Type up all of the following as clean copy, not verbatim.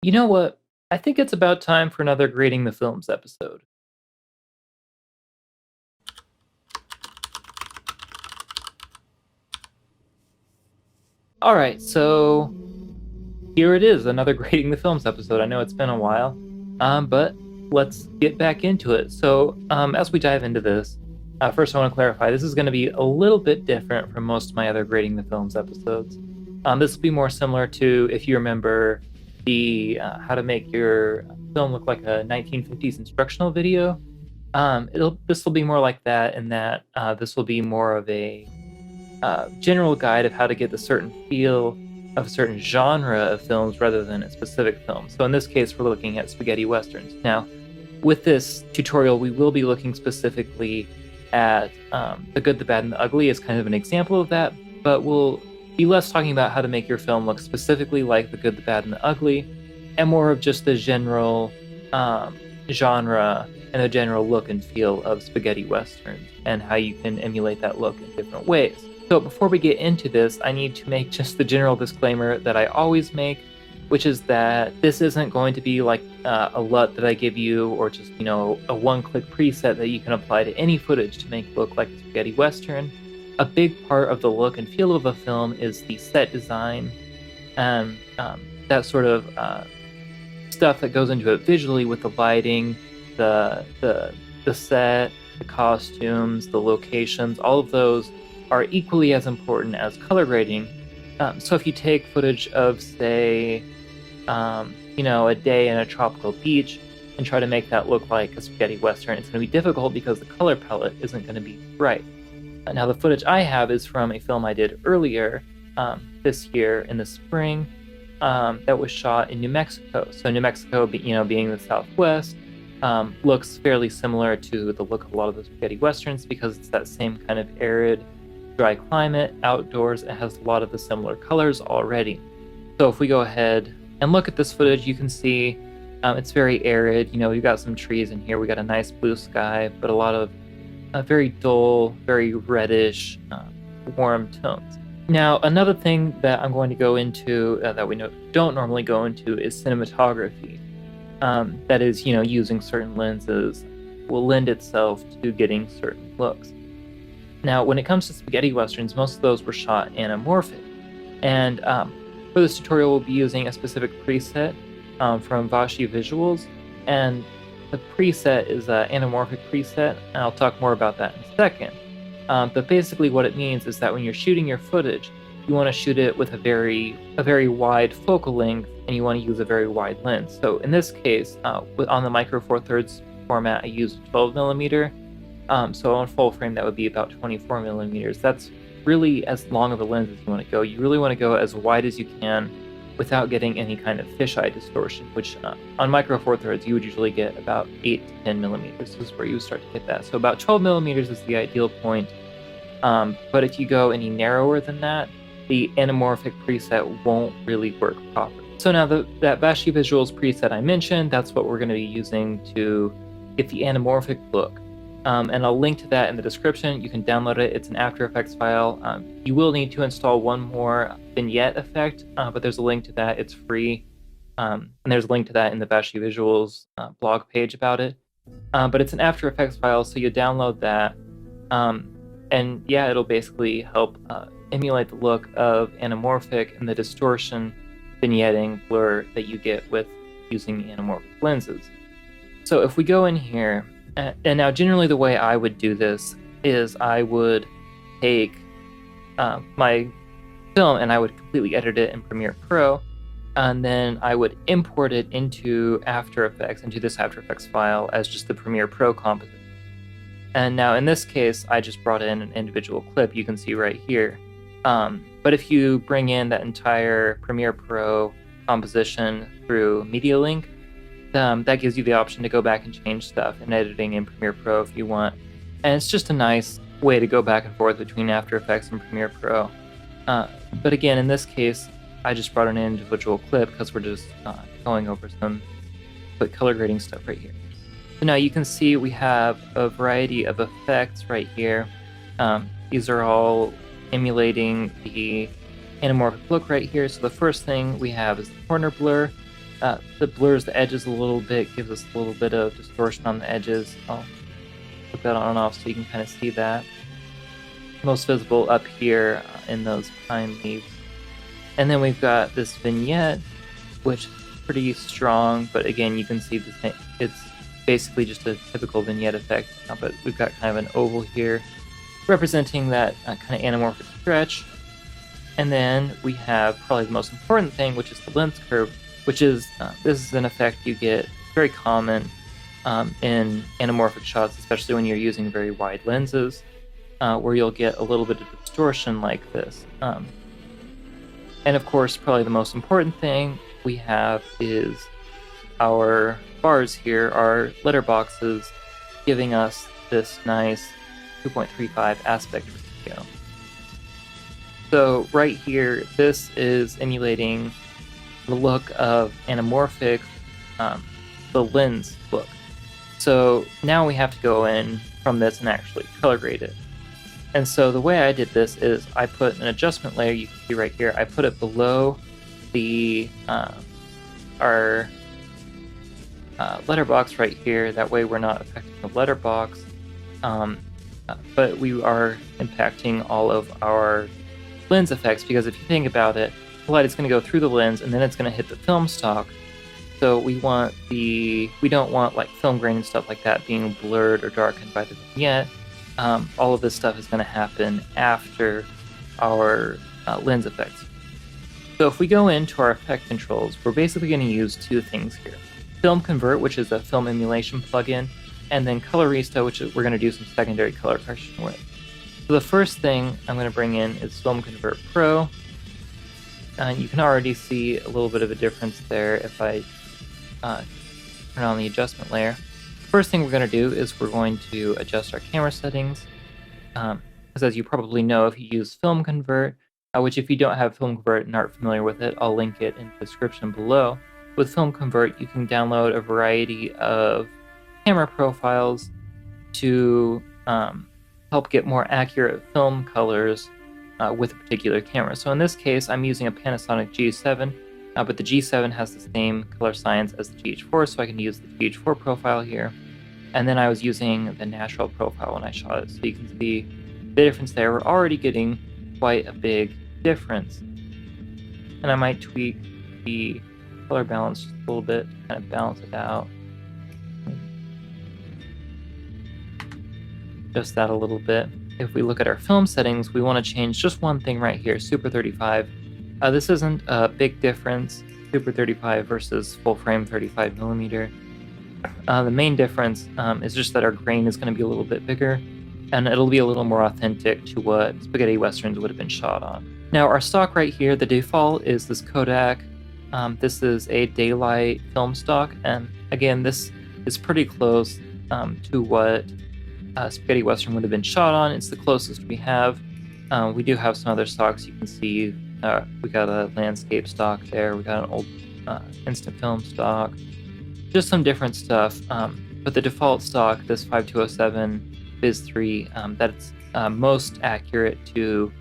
You know what? I think it's about time for another Grading the Films episode. All right, so here it is, another Grading the Films episode. I know it's been a while, but let's get back into it. So, as we dive into this, first I want to clarify this is going to be a little bit different from most of my other Grading the Films episodes. This will be more similar to, if you remember, the how to make your film look like a 1950s instructional video. This will be more like that, in that this will be more of a general guide of how to get the certain feel of a certain genre of films rather than a specific film. So in this case, we're looking at spaghetti westerns. Now, with this tutorial, we will be looking specifically at The Good, the Bad, and the Ugly as kind of an example of that, but we'll be less talking about how to make your film look specifically like The Good, the Bad, and the Ugly, and more of just the general genre and the general look and feel of spaghetti westerns and how you can emulate that look in different ways. So before we get into this, I need to make just the general disclaimer that I always make, which is that this isn't going to be like a LUT that I give you, or just, a one-click preset that you can apply to any footage to make it look like a spaghetti western. A big part of the look and feel of a film is the set design and that sort of stuff that goes into it visually, with the lighting, the set, the costumes, the locations. All of those are equally as important as color grading. So if you take footage of, say, a day in a tropical beach and try to make that look like a spaghetti western, it's going to be difficult because the color palette isn't going to be bright. Now, the footage I have is from a film I did earlier this year in the spring that was shot in New Mexico. So New Mexico, being the Southwest, looks fairly similar to the look of a lot of the spaghetti westerns because it's that same kind of arid, dry climate, outdoors. It has a lot of the similar colors already. So if we go ahead and look at this footage, you can see it's very arid. We've got some trees in here. We got a nice blue sky, but a lot of very dull, very reddish, warm tones. Now, another thing that I'm going to go into that we don't normally go into is cinematography. That is, using certain lenses will lend itself to getting certain looks. Now, when it comes to spaghetti westerns, most of those were shot anamorphic. And for this tutorial, we'll be using a specific preset from Vashi Visuals. And the preset is an anamorphic preset, and I'll talk more about that in a second. But basically what it means is that when you're shooting your footage, you want to shoot it with a very wide focal length, and you want to use a very wide lens. So in this case, on the Micro Four Thirds format, I use 12 millimeter. So on full frame, that would be about 24 millimeters. That's really as long of a lens as you want to go. You really want to go as wide as you can without getting any kind of fisheye distortion, which on Micro Four Thirds, you would usually get about 8 to 10 millimeters. This is where you would start to get that. So about 12 millimeters is the ideal point. But if you go any narrower than that, the anamorphic preset won't really work properly. So now that Vashi Visuals preset I mentioned, that's what we're going to be using to get the anamorphic look. And I'll link to that in the description. You can download it. It's an After Effects file. You will need to install one more vignette effect, but there's a link to that. It's free. And there's a link to that in the Vashi Visuals blog page about it. But it's an After Effects file, so you download that. And yeah, it'll basically help emulate the look of anamorphic and the distortion, vignetting, blur that you get with using the anamorphic lenses. So if we go in here, and now generally the way I would do this is I would take my film and I would completely edit it in Premiere Pro, and then I would import it into After Effects, into this After Effects file as just the Premiere Pro composition. And now in this case, I just brought in an individual clip you can see right here. But if you bring in that entire Premiere Pro composition through Media Link, that gives you the option to go back and change stuff in editing in Premiere Pro if you want. And it's just a nice way to go back and forth between After Effects and Premiere Pro. But again, in this case, I just brought in an individual clip because we're just going over some quick color grading stuff right here. So now you can see we have a variety of effects right here. These are all emulating the anamorphic look right here. So the first thing we have is the corner blur. that blurs the edges a little bit, gives us a little bit of distortion on the edges. I'll put that on and off so you can kind of see that. Most visible up here in those pine leaves. And then we've got this vignette, which is pretty strong, but again, you can see it's basically just a typical vignette effect, but we've got kind of an oval here representing that kind of anamorphic stretch. And then we have probably the most important thing, which is the Blimps Curve, which is, this is an effect you get very common in anamorphic shots, especially when you're using very wide lenses, where you'll get a little bit of distortion like this. And of course, probably the most important thing we have is our bars here, our letterboxes, giving us this nice 2.35 aspect ratio. So right here, this is emulating the look of anamorphic, the lens look. So now we have to go in from this and actually color grade it. And so the way I did this is I put an adjustment layer, you can see right here, I put it below the our letterbox right here. That way we're not affecting the letterbox, but we are impacting all of our lens effects, because if you think about it, the light is going to go through the lens and then it's going to hit the film stock. So we don't want like film grain and stuff like that being blurred or darkened by the vignette. All of this stuff is going to happen after our lens effects. So if we go into our effect controls, we're basically going to use two things here. Film Convert, which is a film emulation plugin, and then Colorista, which we're going to do some secondary color correction with. So the first thing I'm going to bring in is Film Convert Pro. And you can already see a little bit of a difference there if I turn on the adjustment layer. First thing we're going to do is we're going to adjust our camera settings. Because as you probably know, if you use Film Convert, which if you don't have Film Convert and aren't familiar with it, I'll link it in the description below. With Film Convert, you can download a variety of camera profiles to help get more accurate film colors with a particular camera. So in this case, I'm using a Panasonic G7, but the G7 has the same color science as the GH4, so I can use the GH4 profile here. And then I was using the natural profile when I shot it, so you can see the difference there. We're already getting quite a big difference. And I might tweak the color balance just a little bit to kind of balance it out. Just that a little bit. If we look at our film settings, we want to change just one thing right here, Super 35. This isn't a big difference, Super 35 versus full frame 35mm. The main difference is just that our grain is going to be a little bit bigger, and it'll be a little more authentic to what spaghetti westerns would have been shot on. Now our stock right here, the default is this Kodak. This is a daylight film stock, and again, this is pretty close to what spaghetti western would have been shot on. It's the closest we have. We do have some other stocks. You can see we got a landscape stock there. We got an old instant film stock. Just some different stuff. But the default stock, this 5207 Biz 3, that's most accurate to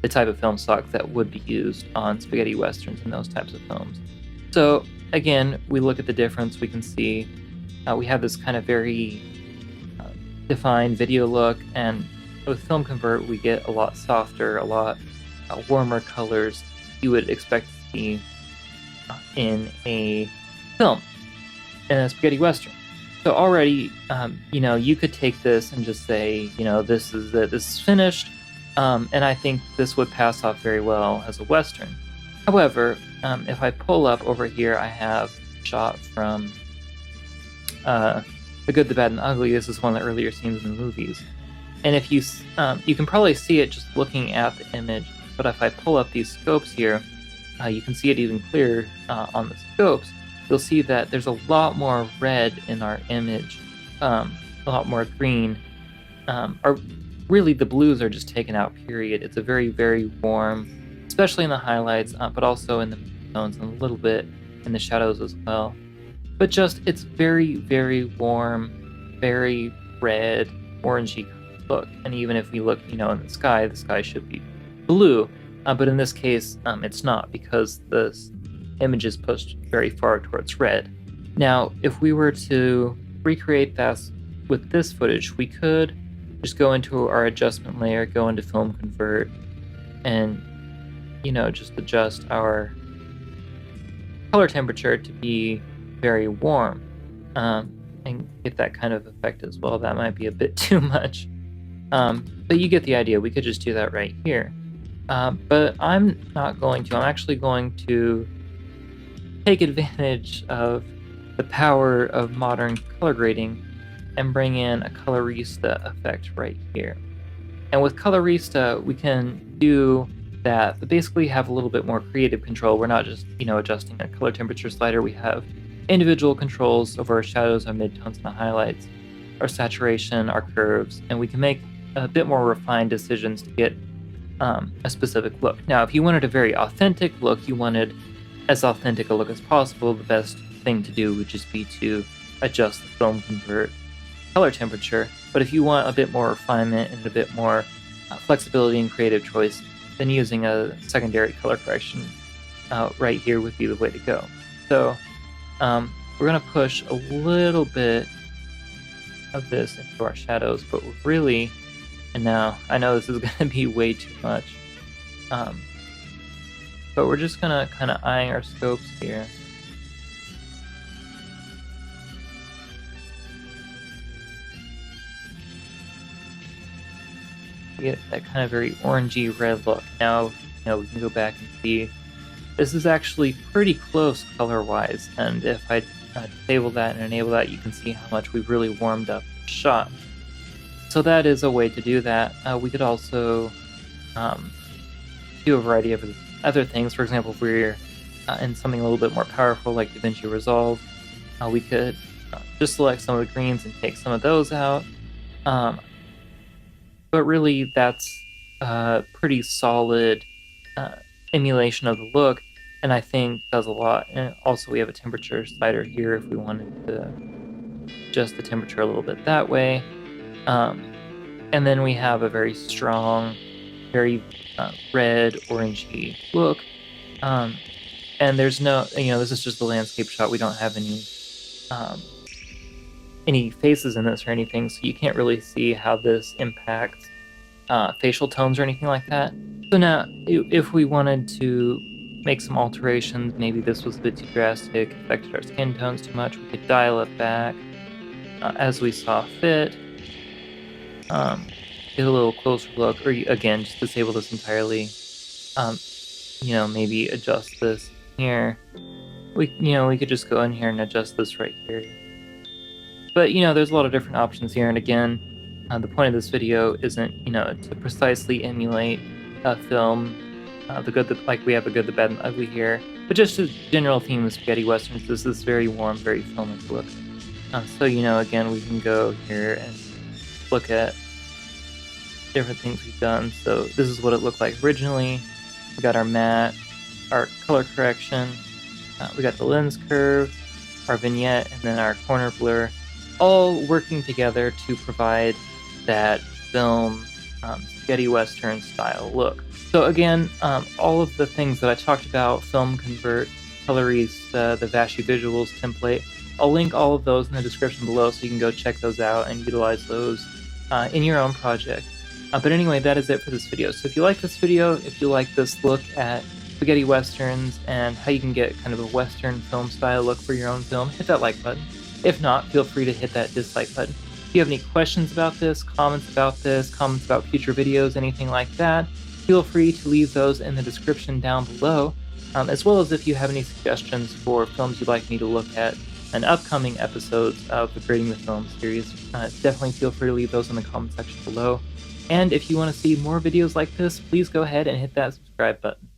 the type of film stock that would be used on spaghetti westerns and those types of films. So again, we look at the difference. We can see we have this kind of very defined video look, and with Film Convert we get a lot softer, a lot warmer colors you would expect to see in a film, in a spaghetti western. So already, you could take this and just say, this is it, this is finished, and I think this would pass off very well as a western. However, if I pull up over here, I have a shot from The Good, the Bad, and the Ugly. This is one of the earlier scenes in the movies. And if you can probably see it just looking at the image, but if I pull up these scopes here, you can see it even clearer on the scopes. You'll see that there's a lot more red in our image, a lot more green. Or really the blues are just taken out, period. It's a very, very warm, especially in the highlights, but also in the tones and a little bit in the shadows as well. But just, it's very, very warm, very red, orangey look. And even if we look, in the sky should be blue. But in this case, it's not, because this image is pushed very far towards red. Now, if we were to recreate that with this footage, we could just go into our adjustment layer, go into Film Convert, and just adjust our color temperature to be very warm, and get that kind of effect as well. That might be a bit too much, but you get the idea. We could just do that right here, but I'm not going to. I'm actually going to take advantage of the power of modern color grading and bring in a colorista effect right here. And with colorista, we can do that, but basically have a little bit more creative control. We're not just adjusting a color temperature slider. We have individual controls over our shadows, our midtones, and the highlights, our saturation, our curves, and we can make a bit more refined decisions to get a specific look. Now, if you wanted a very authentic look, you wanted as authentic a look as possible, the best thing to do would just be to adjust the Film Convert color temperature. But if you want a bit more refinement and a bit more flexibility and creative choice, then using a secondary color correction right here would be the way to go. So we're going to push a little bit of this into our shadows, but we're really, and now I know this is going to be way too much, but we're just going to kind of eyeing our scopes here. Get that kind of very orangey red look. Now, we can go back and see this is actually pretty close color-wise, and if I disable that and enable that, you can see how much we've really warmed up the shot. So that is a way to do that. We could also do a variety of other things. For example, if we're in something a little bit more powerful like DaVinci Resolve, we could just select some of the greens and take some of those out. But really, that's a pretty solid emulation of the look, and I think does a lot. And also, we have a temperature slider here if we wanted to adjust the temperature a little bit that way. And then we have a very strong, very red, orangey look. And there's no, this is just the landscape shot. We don't have any faces in this or anything, so you can't really see how this impacts facial tones or anything like that. So now, if we wanted to make some alterations, maybe this was a bit too drastic, affected our skin tones too much, we could dial it back as we saw fit, get a little closer look, or again, just disable this entirely. Maybe adjust this here. We could just go in here and adjust this right here. But there's a lot of different options here, and again, the point of this video isn't to precisely emulate a film, the good, like we have a good, the bad, and ugly here, but just a general theme of spaghetti westerns. This is very warm, very filmic look. So again, we can go here and look at different things we've done. So this is what it looked like originally. We got our matte, our color correction, we got the lens curve, our vignette, and then our corner blur, all working together to provide that film spaghetti western style look. So again, all of the things that I talked about, Film Convert, Colorista, the Vashi Visuals template, I'll link all of those in the description below so you can go check those out and utilize those in your own project. But anyway, that is it for this video. So if you like this video, if you like this look at spaghetti westerns and how you can get kind of a western film style look for your own film, hit that like button. If not, feel free to hit that dislike button. If you have any questions about this, comments about future videos, anything like that, feel free to leave those in the description down below, as well as if you have any suggestions for films you'd like me to look at in upcoming episodes of the Grading the Film series. Definitely feel free to leave those in the comment section below. And if you want to see more videos like this, please go ahead and hit that subscribe button.